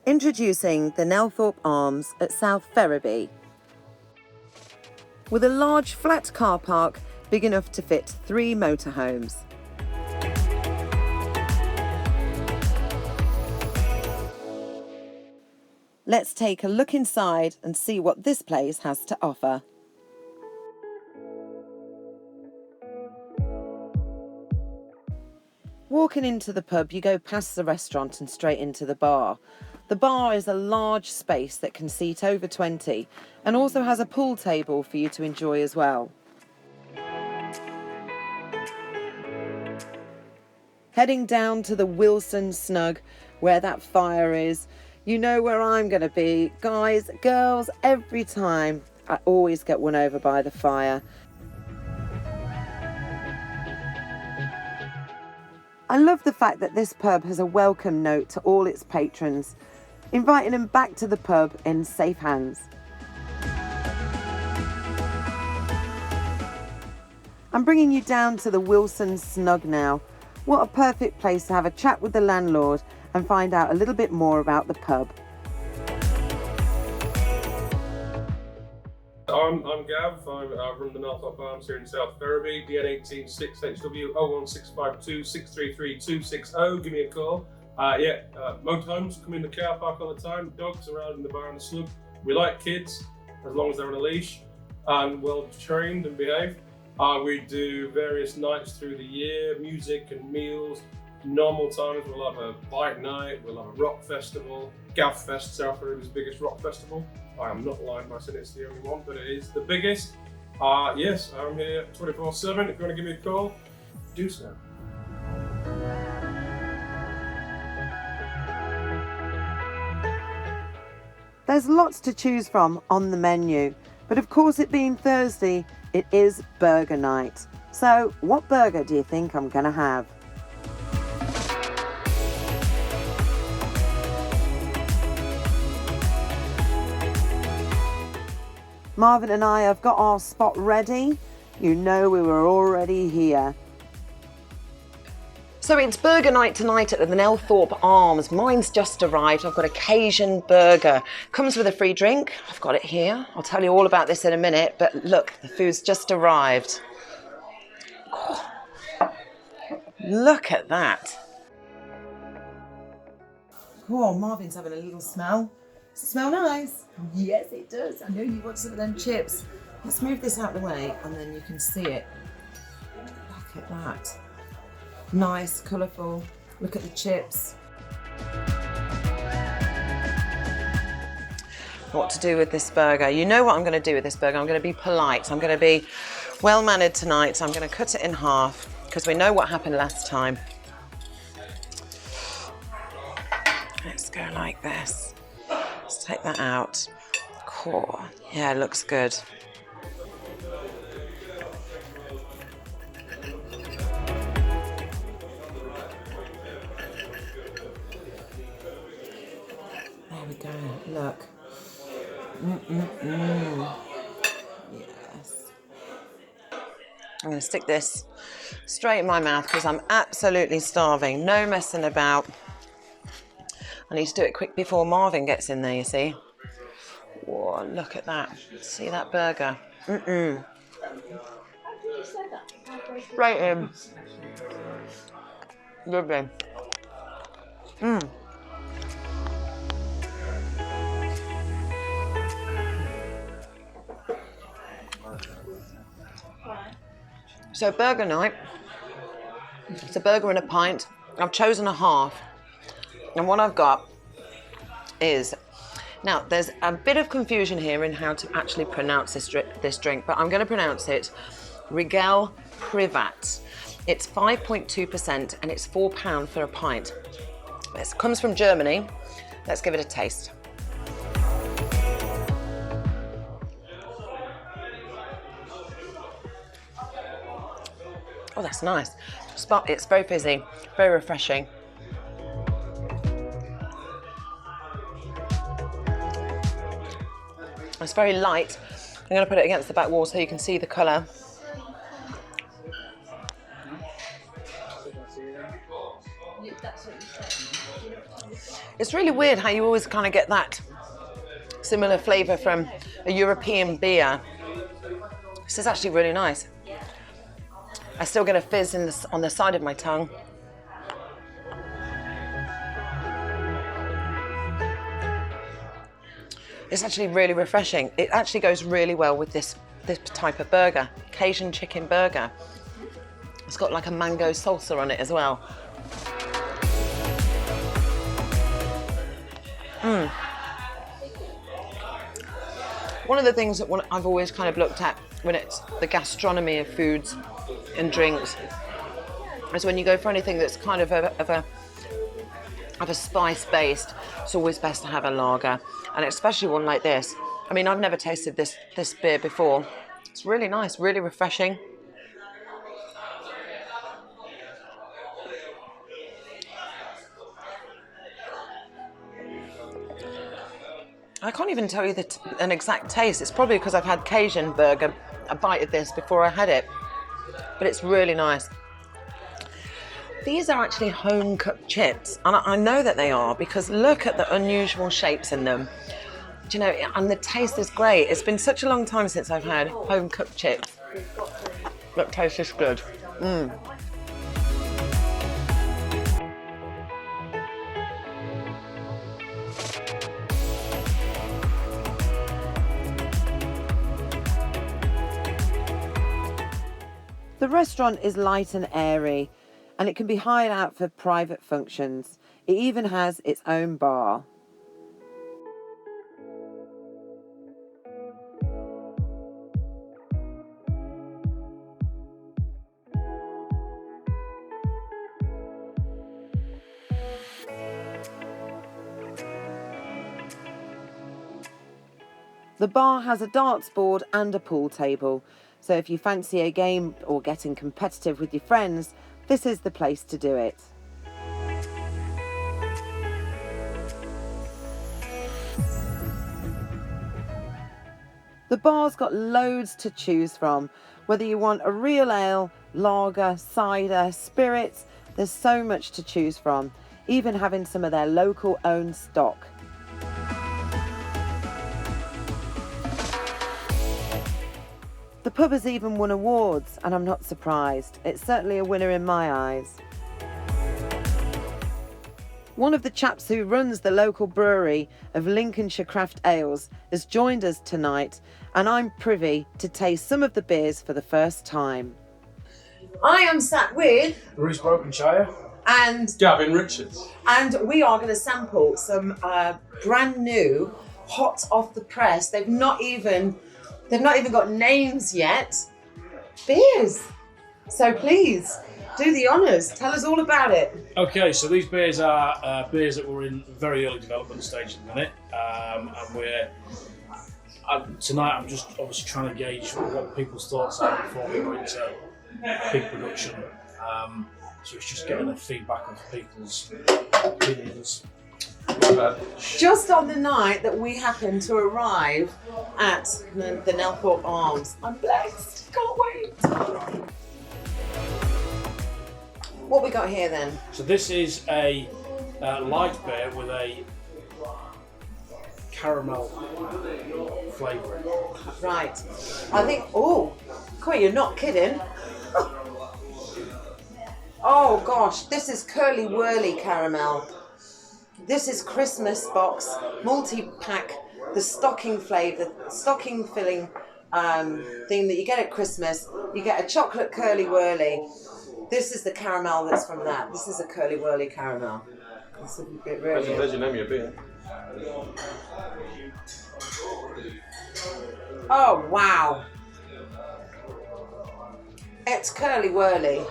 Introducing the Nelthorpe Arms at South Ferriby. With a large flat car park big enough to fit 3 motorhomes. Let's take a look inside and see what this place has to offer. Walking into the pub, you go past the restaurant and straight into the bar. The bar is a large space that can seat over 20 and also has a pool table for you to enjoy as well. Heading down to the Wilson Snug where that fire is, you know where I'm going to be. Guys, girls, every time I always get won over by the fire. I love the fact that this pub has a welcome note to all its patrons, inviting them back to the pub in safe hands. I'm bringing you down to the Wilson Snug now. What a perfect place to have a chat with the landlord and find out a little bit more about the pub. I'm Gav. I run the Nelthorpe Arms here in South Ferriby, DN18 6HW 01652 633 260. Give me a call. Motorhomes come in the car park all the time. Dogs are out in the bar and the snug. We like kids as long as they're on a leash and well trained and behaved. We do various nights through the year, music and meals. Normal times we'll have a bike night, we'll have a rock festival. Gav Fest, South Ferriby's biggest rock festival. I am not lying by saying it's the only one, but it is the biggest. Yes, I'm here 24/7. If you want to give me a call, do so. There's lots to choose from on the menu, but of course it being Thursday, it is burger night. So what burger do you think I'm gonna have? Marvin and I have got our spot ready. You know we were already here. So it's burger night tonight at the Nelthorpe Arms. Mine's just arrived. I've got a Cajun burger. Comes with a free drink. I've got it here. I'll tell you all about this in a minute, but look, the food's just arrived. Oh, look at that. Oh, Marvin's having a little smell. Does it smell nice? Yes, it does. I know you want some of them chips. Let's move this out of the way and then you can see it. Look at that. Nice, colourful. Look at the chips. What to do with this burger? You know what I'm going to do with this burger. I'm going to be polite. I'm going to be well-mannered tonight. I'm going to cut it in half because we know what happened last time. Let's go like this. Let's take that out. Cool. Yeah, it looks good. There we go. Look. Yes. I'm going to stick this straight in my mouth because I'm absolutely starving. No messing about. I need to do it quick before Marvin gets in there, you see. Whoa, look at that. See that burger? Straight in. Lovely. So burger night, it's a burger and a pint. I've chosen a half. And what I've got is, now there's a bit of confusion here in how to actually pronounce this drink, but I'm going to pronounce it Rigel Privat. It's 5.2% and it's £4 for a pint. This comes from Germany. Let's give it a taste. Oh, that's nice. It's very fizzy, very refreshing. It's very light. I'm going to put it against the back wall so you can see the colour. It's really weird how you always kind of get that similar flavour from a European beer. This is actually really nice. I still get a fizz on the side of my tongue. It's actually really refreshing. It actually goes really well with this type of burger, Cajun chicken burger. It's got like a mango salsa on it as well. One of the things that I've always kind of looked at when it's the gastronomy of foods and drinks is when you go for anything that's kind of a spice based, it's always best to have a lager, and especially one like this. I mean, I've never tasted this beer before. It's really nice, really refreshing. I can't even tell you an exact taste. It's probably because I've had Cajun burger, a bite of this before I had it, but it's really nice. These are actually home cooked chips, and I know that they are because look at the unusual shapes in them. Do you know, and the taste is great. It's been such a long time since I've had home cooked chips. That tastes is good. The restaurant is light and airy, and it can be hired out for private functions. It even has its own bar. The bar has a darts board and a pool table, so if you fancy a game or getting competitive with your friends, this is the place to do it. The bar's got loads to choose from. Whether you want a real ale, lager, cider, spirits, there's so much to choose from, even having some of their local owned stock. The pub has even won awards, and I'm not surprised. It's certainly a winner in my eyes. One of the chaps who runs the local brewery of Lincolnshire Craft Ales has joined us tonight, and I'm privy to taste some of the beers for the first time. I am sat with Bruce Brokenshire and Gavin Richards. And we are going to sample some brand new, hot off the press. They've not even got names yet. Beers. So please do the honours. Tell us all about it. Okay, so these beers are beers that were in very early development stage at the minute, and tonight I'm just obviously trying to gauge what people's thoughts are before we go into big production. So it's just getting the feedback of people's opinions. Just on the night that we happened to arrive at the Nelthorpe Arms. I'm blessed. Can't wait. What we got here then? So this is a light beer with a caramel flavouring. Right. I think, oh, Coy, you're not kidding. Oh gosh, this is Curly Whirly caramel. This is Christmas box, multi-pack, the stocking flavour, the stocking filling thing that you get at Christmas. You get a chocolate Curly Whirly. This is the caramel that's from that. This is a Curly Whirly caramel. It really is. There's your name of your beer. Oh wow. It's Curly Whirly.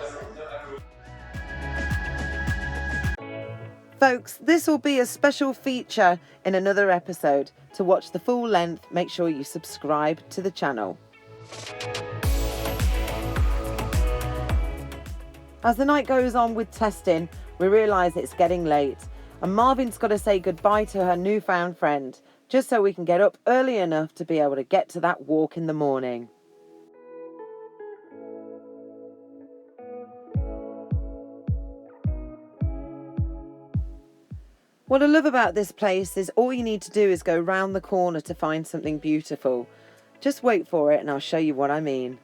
Folks, this will be a special feature in another episode. To watch the full length, make sure you subscribe to the channel. As the night goes on with testing, we realise it's getting late, and Marvin's got to say goodbye to her newfound friend, just so we can get up early enough to be able to get to that walk in the morning. What I love about this place is all you need to do is go round the corner to find something beautiful. Just wait for it and I'll show you what I mean.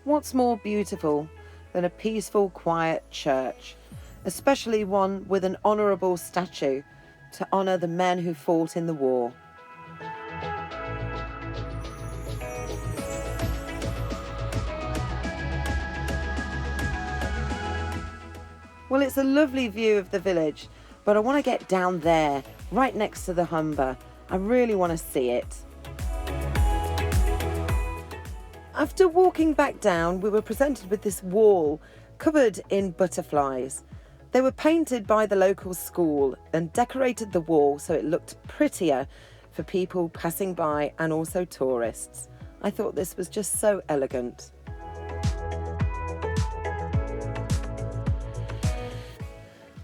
What's more beautiful than a peaceful, quiet church, especially one with an honourable statue to honour the men who fought in the war? Well, it's a lovely view of the village, but I want to get down there, right next to the Humber. I really want to see it. After walking back down, we were presented with this wall covered in butterflies. They were painted by the local school and decorated the wall so it looked prettier for people passing by and also tourists. I thought this was just so elegant.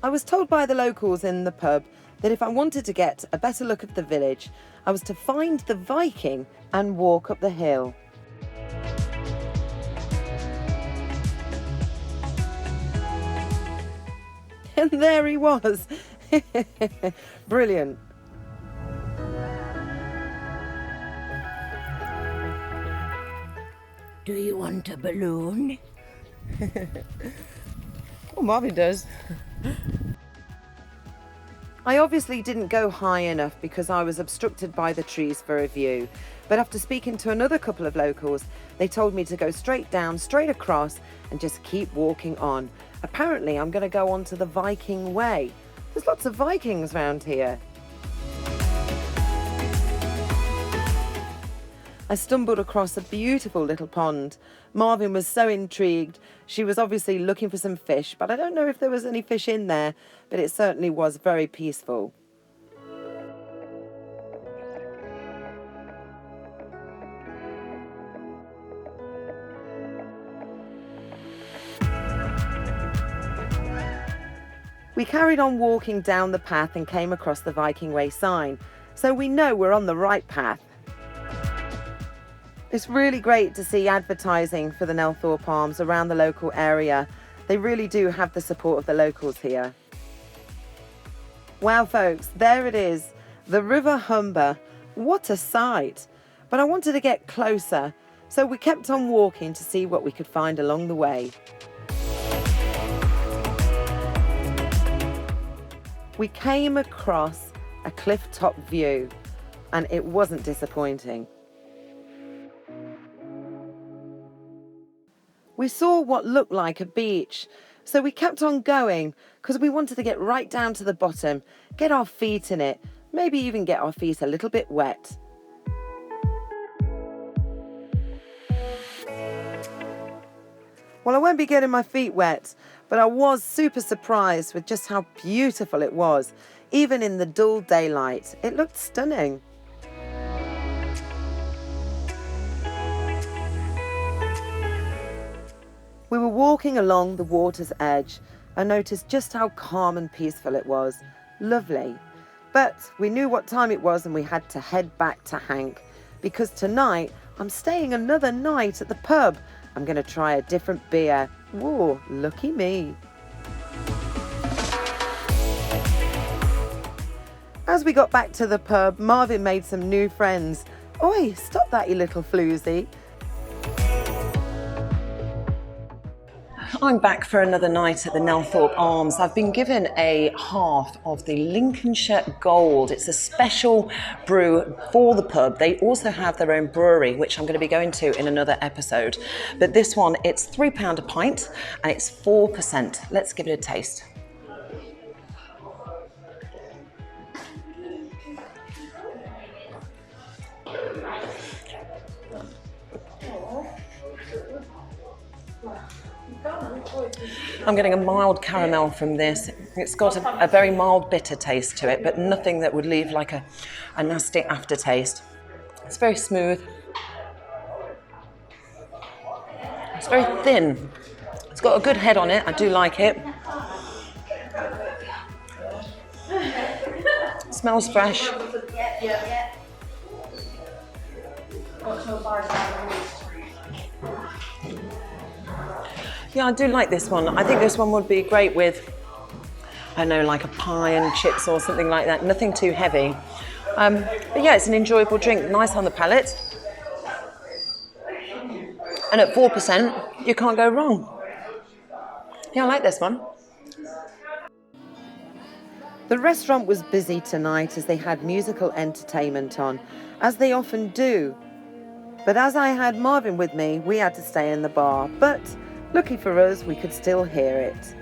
I was told by the locals in the pub that if I wanted to get a better look of the village, I was to find the Viking and walk up the hill. And there he was. Brilliant. Do you want a balloon? Oh, Marvin does. I obviously didn't go high enough because I was obstructed by the trees for a view. But after speaking to another couple of locals, they told me to go straight down, straight across, and just keep walking on. Apparently, I'm going to go onto the Viking Way. There's lots of Vikings around here. I stumbled across a beautiful little pond. Marvin was so intrigued. She was obviously looking for some fish, but I don't know if there was any fish in there, but it certainly was very peaceful. We carried on walking down the path and came across the Viking Way sign, so we know we're on the right path. It's really great to see advertising for the Nelthorpe Arms around the local area. They really do have the support of the locals here. Wow, folks, there it is, the River Humber. What a sight! But I wanted to get closer, so we kept on walking to see what we could find along the way. We came across a cliff-top view, and it wasn't disappointing. We saw what looked like a beach, so we kept on going because we wanted to get right down to the bottom, get our feet in it, maybe even get our feet a little bit wet. Well, I won't be getting my feet wet, but I was super surprised with just how beautiful it was. Even in the dull daylight, it looked stunning. We were walking along the water's edge and noticed just how calm and peaceful it was. Lovely. But we knew what time it was and we had to head back to Hank, because tonight I'm staying another night at the pub. I'm going to try a different beer. Whoa, lucky me. As we got back to the pub, Marvin made some new friends. Oi, stop that, you little floozy. I'm back for another night at the Nelthorpe Arms. I've been given a half of the Lincolnshire Gold. It's a special brew for the pub. They also have their own brewery, which I'm going to be going to in another episode. But this one, it's £3 a pint and it's 4%. Let's give it a taste. I'm getting a mild caramel from this. It's got a very mild bitter taste to it, but nothing that would leave like a nasty aftertaste. It's very smooth. It's very thin. It's got a good head on it. I do like it. It smells fresh. Yeah, I do like this one. I think this one would be great with, I don't know, like a pie and chips or something like that. Nothing too heavy. But yeah, it's an enjoyable drink, nice on the palate. And at 4%, you can't go wrong. Yeah, I like this one. The restaurant was busy tonight as they had musical entertainment on, as they often do. But as I had Marvin with me, we had to stay in the bar. But lucky for us, we could still hear it.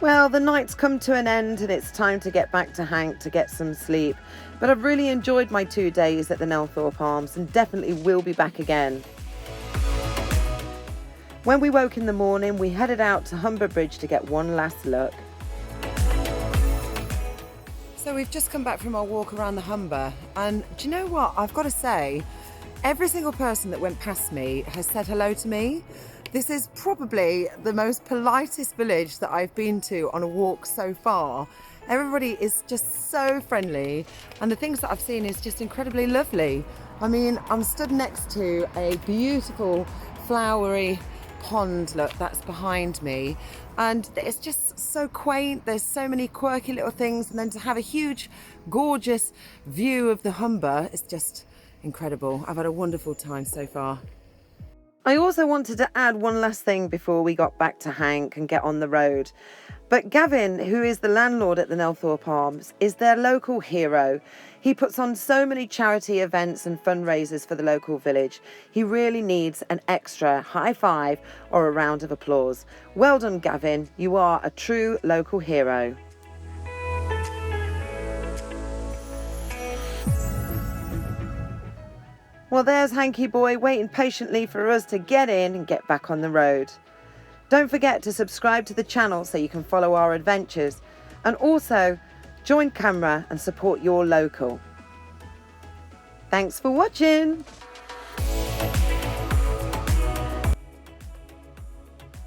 Well, the night's come to an end and it's time to get back to Hank to get some sleep. But I've really enjoyed my 2 days at the Nelthorpe Arms and definitely will be back again. When we woke in the morning, we headed out to Humber Bridge to get one last look. So we've just come back from our walk around the Humber, and do you know what? I've got to say, every single person that went past me has said hello to me. This is probably the most politest village that I've been to on a walk so far. Everybody is just so friendly, and the things that I've seen is just incredibly lovely. I mean, I'm stood next to a beautiful flowery pond, look, that's behind me, and it's just so quaint. There's so many quirky little things, and then to have a huge gorgeous view of the Humber is just incredible. I've had a wonderful time so far. I also wanted to add one last thing before we got back to Hank and get on the road. But Gavin, who is the landlord at the Nelthorpe Arms, is their local hero. He puts on so many charity events and fundraisers for the local village. He really needs an extra high five or a round of applause. Well done, Gavin. You are a true local hero. Well, there's Hanky Boy waiting patiently for us to get in and get back on the road. Don't forget to subscribe to the channel so you can follow our adventures, and also join camera and support your local. Thanks for watching.